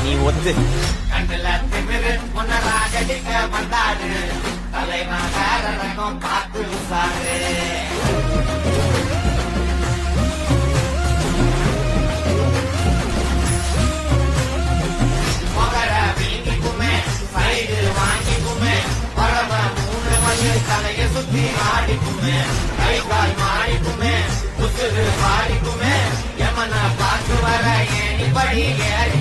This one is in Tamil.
நீ ஒத்து கண்ணுல திமிரு உன்னை ராஜடிக்க வந்தாரு தலைவன் வேற ரகம் பார்த்து சாரு மகர வீங்கிக்குமே சைடு வாங்கிக்குமே பரவ 3 மணி தலைய சுத்தி ஆடிக்குமே கை கால் மாறிக்குமே உசுறு பாடிக்குமே எமன பார்த்து வர ஏன் இப்படி ஏறி